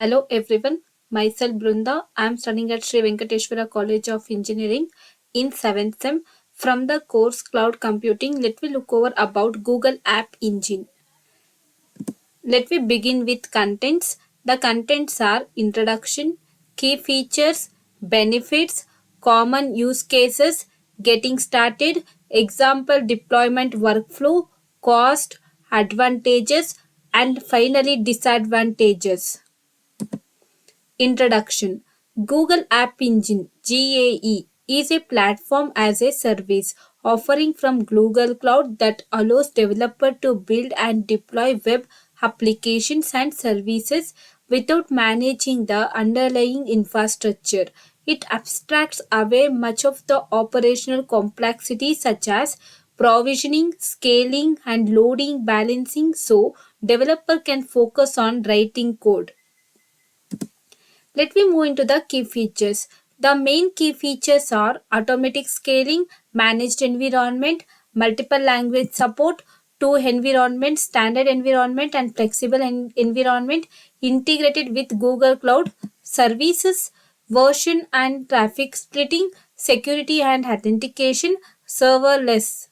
Hello everyone, myself Brunda. I am studying at Sri Venkateshwara College of Engineering in 7th sem. From the course Cloud Computing, let me look over about Google App Engine. Let me begin with contents. The contents are introduction, key features, benefits, common use cases, getting started, example deployment workflow, cost, advantages, and finally disadvantages. Introduction. Google App Engine (GAE) is a platform as a service offering from Google Cloud that allows developers to build and deploy web applications and services without managing the underlying infrastructure. It abstracts away much of the operational complexity such as provisioning, scaling, and loading balancing so developer can focus on writing code. Let me move into the key features. The main key features are automatic scaling, managed environment, multiple language support, two environments, standard environment and flexible environment integrated with Google Cloud services, version and traffic splitting, security and authentication, serverless.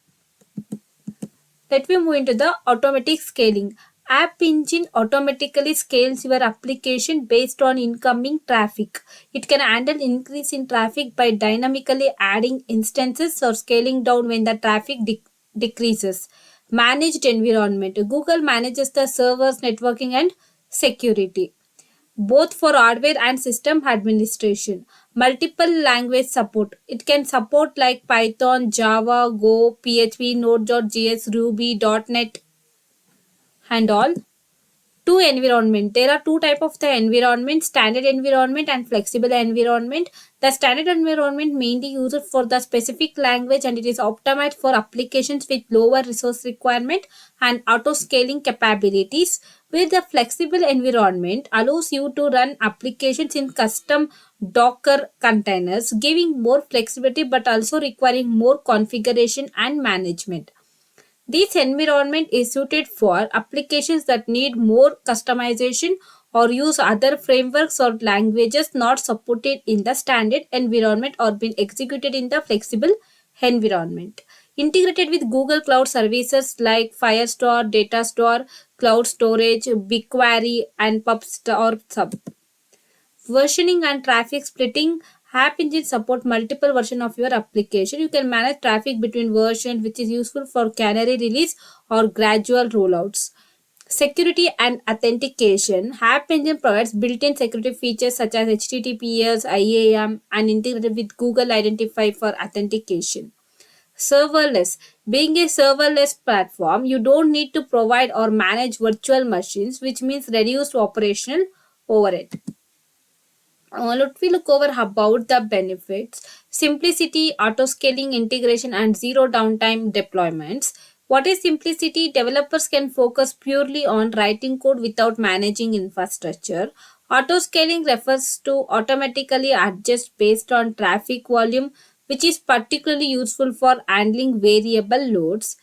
Let me move into the automatic scaling. App Engine automatically scales your application based on incoming traffic. It can handle increase in traffic by dynamically adding instances or scaling down when the traffic decreases. Managed environment. Google manages the servers, networking and security both for hardware and system administration. Multiple language support. It can support like Python, Java, Go, PHP, Node.js, Ruby, .NET and all. Two environment. There are two type of the environment: standard environment and flexible environment. The standard environment mainly used for the specific language and it is optimized for applications with lower resource requirement and auto scaling capabilities, where the flexible environment allows you to run applications in custom Docker containers, giving more flexibility but also requiring more configuration and management. This environment is suited for applications that need more customization or use other frameworks or languages not supported in the standard environment or been executed in the flexible environment. Integrated with Google Cloud services like Firestore, Datastore, Cloud Storage, BigQuery, and PubStore Sub. Versioning and traffic splitting. App Engine support multiple versions of your application. You can manage traffic between versions, which is useful for canary release or gradual rollouts. Security and authentication. App Engine provides built-in security features such as HTTPS, IAM, and integrated with Google Identify for authentication. Serverless. Being a serverless platform, you don't need to provide or manage virtual machines, which means reduced operational overhead. Let me look over about the benefits: simplicity, auto scaling, integration, and zero downtime deployments. What is simplicity? Developers can focus purely on writing code without managing infrastructure. Auto scaling refers to automatically adjust based on traffic volume, which is particularly useful for handling variable loads.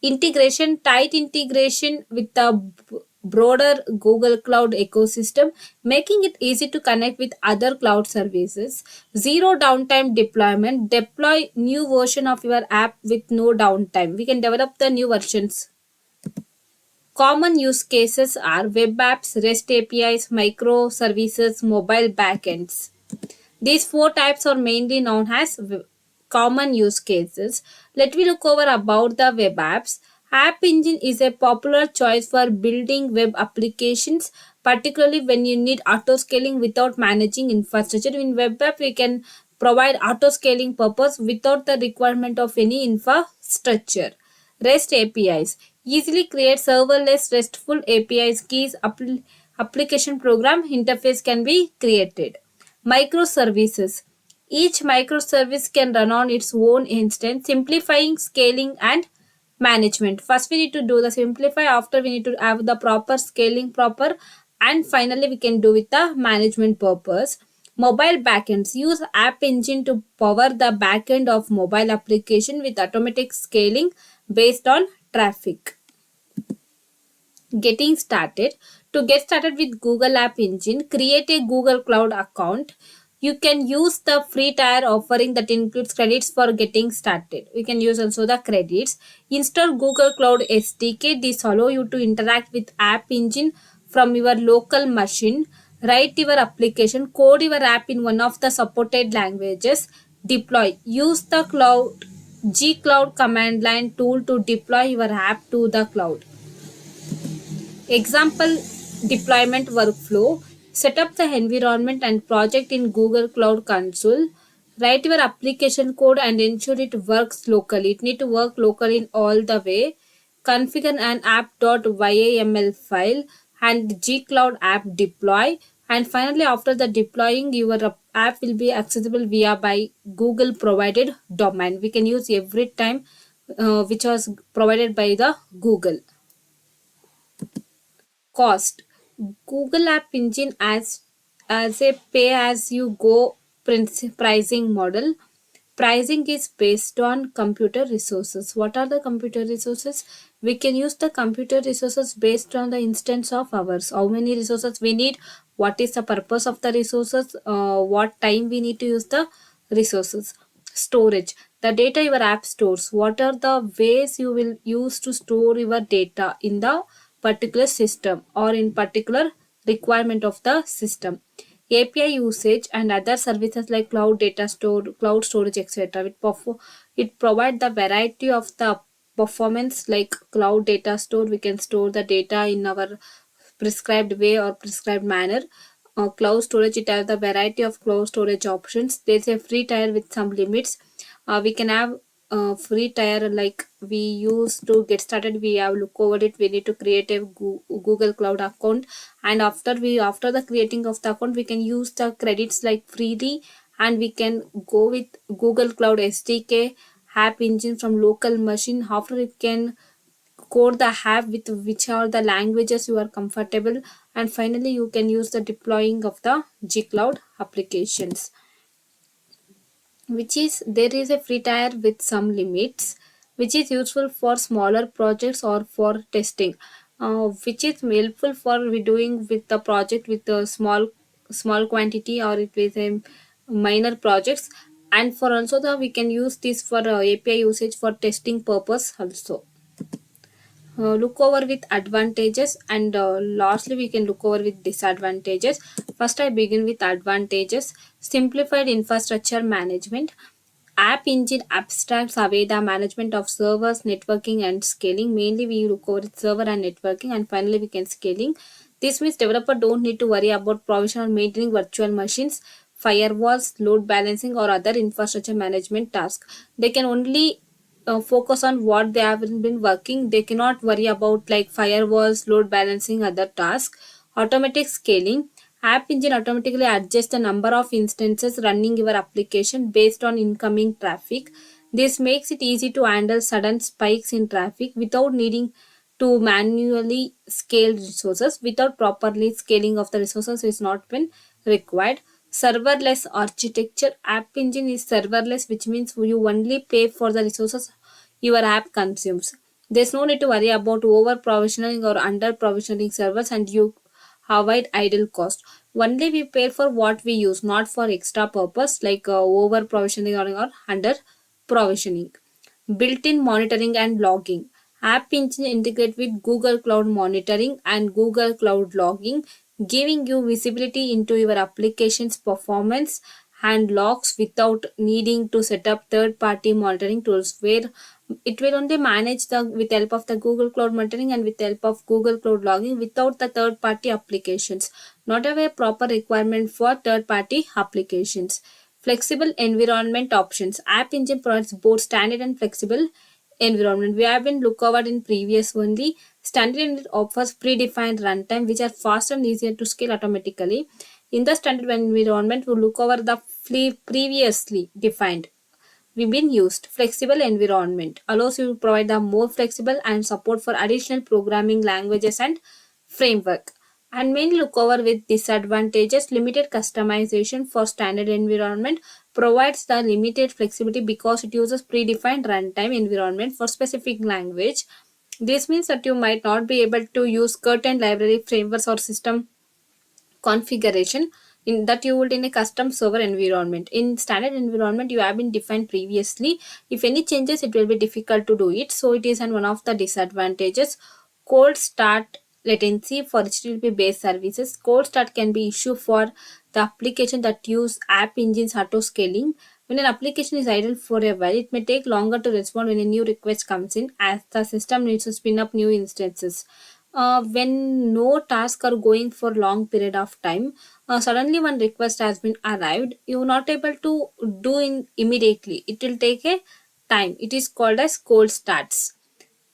Integration, tight integration with the broader Google Cloud ecosystem, making it easy to connect with other cloud services. Zero downtime deployment, deploy new version of your app with no downtime. We can develop the new versions. Common use cases are web apps, REST APIs, microservices, mobile backends. These four types are mainly known as common use cases. Let me look over about the web apps. App Engine is a popular choice for building web applications, particularly when you need auto scaling without managing infrastructure. In web app, we can provide auto scaling purpose without the requirement of any infrastructure. REST APIs easily create serverless RESTful APIs keys application program interface can be created. Microservices. Each microservice can run on its own instance, simplifying scaling and management. First, we need to do the simplify, after, we need to have the proper scaling proper, and finally, we can do with the management purpose. Mobile backends. Use App Engine to power the backend of mobile application with automatic scaling based on traffic. Getting started. To get started with Google App Engine, create a Google Cloud account. You can use the free tier offering that includes credits for getting started. We can use also the credits. Install Google Cloud SDK. This allow you to interact with App Engine from your local machine. Write your application, code your app in one of the supported languages. Deploy. Use the cloud G Cloud command line tool to deploy your app to the cloud. Example deployment workflow. Set up the environment and project in Google Cloud Console. Write your application code and ensure it works locally. It need to work locally in all the way. Configure an app.yaml file and gcloud app deploy. And finally, after the deploying, your app will be accessible via by Google provided domain. We can use every time which was provided by the Google. Cost. Google App Engine as a pay as you go pricing model. Pricing is based on computer resources. What are the computer resources? We can use the computer resources based on the instance of hours. How many resources we need? What is the purpose of the resources? What time we need to use the resources? Storage. The data your app stores. What are the ways you will use to store your data in the particular system or in particular requirement of the system? API usage and other services like cloud data store, cloud storage, etc. It provide the variety of the performance like cloud data store. We can store the data in our prescribed way or prescribed manner. Cloud storage, it has the variety of cloud storage options. There's a free tier with some limits. We can have free tier like we use to get started. We have look over it. We need to create a Google Cloud account, and after the creating of the account, we can use the credits like freely, and we can go with Google Cloud SDK app engine from local machine. After it can code the app with which are the languages you are comfortable, and finally you can use the deploying of the gcloud applications, which is there is a free tier with some limits, which is useful for smaller projects or for testing, which is helpful for we doing with the project with a small quantity or it with a minor projects, and for also the we can use this for API usage for testing purpose also. Look over with advantages, and lastly we can look over with disadvantages. First I begin with advantages. Simplified infrastructure management. App Engine abstracts away the management of servers, networking, and scaling. Mainly, we look over server and networking, and finally, we can scaling. This means developer don't need to worry about provision or maintaining virtual machines, firewalls, load balancing, or other infrastructure management tasks. They can only focus on what they have been working. They cannot worry about like firewalls, load balancing, other tasks. Automatic scaling. App Engine automatically adjusts the number of instances running your application based on incoming traffic. This makes it easy to handle sudden spikes in traffic without needing to manually scale resources. Without properly scaling of the resources is not been required. Serverless architecture. App Engine is serverless, which means you only pay for the resources your app consumes. There's no need to worry about over provisioning or under provisioning servers, and you avoid idle cost. Only we pay for what we use, not for extra purpose like over provisioning or under provisioning. Built-in monitoring and logging. App Engine integrate with Google Cloud Monitoring and Google Cloud Logging, giving you visibility into your application's performance and logs without needing to set up third-party monitoring tools, where it will only manage the with help of the Google Cloud Monitoring and with help of Google Cloud Logging without the third-party applications. Not have a proper requirement for third-party applications. Flexible environment options. App Engine provides both standard and flexible environment. We have been looked over in previous only. Standard Environment offers predefined runtime which are fast and easier to scale automatically. In the standard environment, we look over the previously defined. We've been used. Flexible environment allows you to provide the more flexible and support for additional programming languages and framework. And mainly look over with disadvantages. Limited customization for standard environment provides the limited flexibility because it uses predefined runtime environment for specific language. This means that you might not be able to use certain library frameworks or system configuration in that you would in a custom server environment. In standard environment you have been defined previously. If any changes, it will be difficult to do it, so it is one of the disadvantages. Cold start latency for HTTP based services. Cold start can be issue for the application that use app engines auto scaling. When an application is idle for a while, it may take longer to respond when a new request comes in, as the system needs to spin up new instances. When no tasks are going for long period of time, suddenly one request has been arrived, you're not able to do in immediately, it will take a time. It is called as cold starts.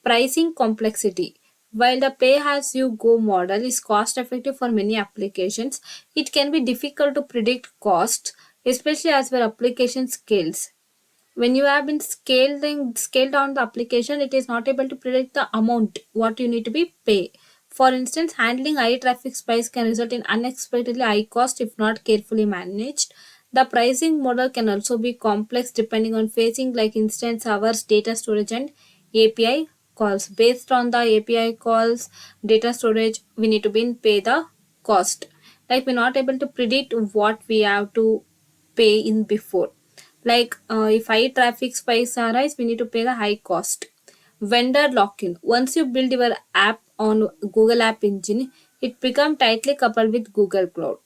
Pricing complexity. While the pay as you go model is cost effective for many applications, it can be difficult to predict cost, especially as your application scales. When you have been scaled down the application, it is not able to predict the amount what you need to be pay. For instance, handling high traffic spikes can result in unexpectedly high cost if not carefully managed. The pricing model can also be complex depending on phasing like instance hours, data storage, and API calls. Based on the API calls, data storage, we need to be pay the cost. Like we're not able to predict what we have to pay in before. Like if high traffic spikes arise, we need to pay the high cost. Vendor lock-in. Once you build your app on Google App Engine, it becomes tightly coupled with Google Cloud.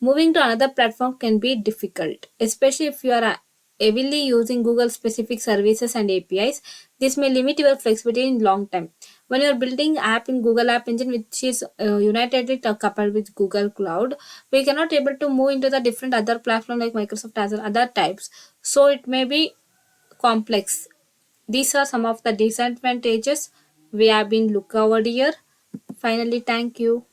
Moving to another platform can be difficult, especially if you are heavily using Google specific services and APIs. This may limit your flexibility in long time. When you are building app in Google App Engine, which is unitedly coupled with Google Cloud, we cannot able to move into the different other platform like Microsoft Azure, other types. So it may be complex. These are some of the disadvantages we have been look over here. Finally, thank you.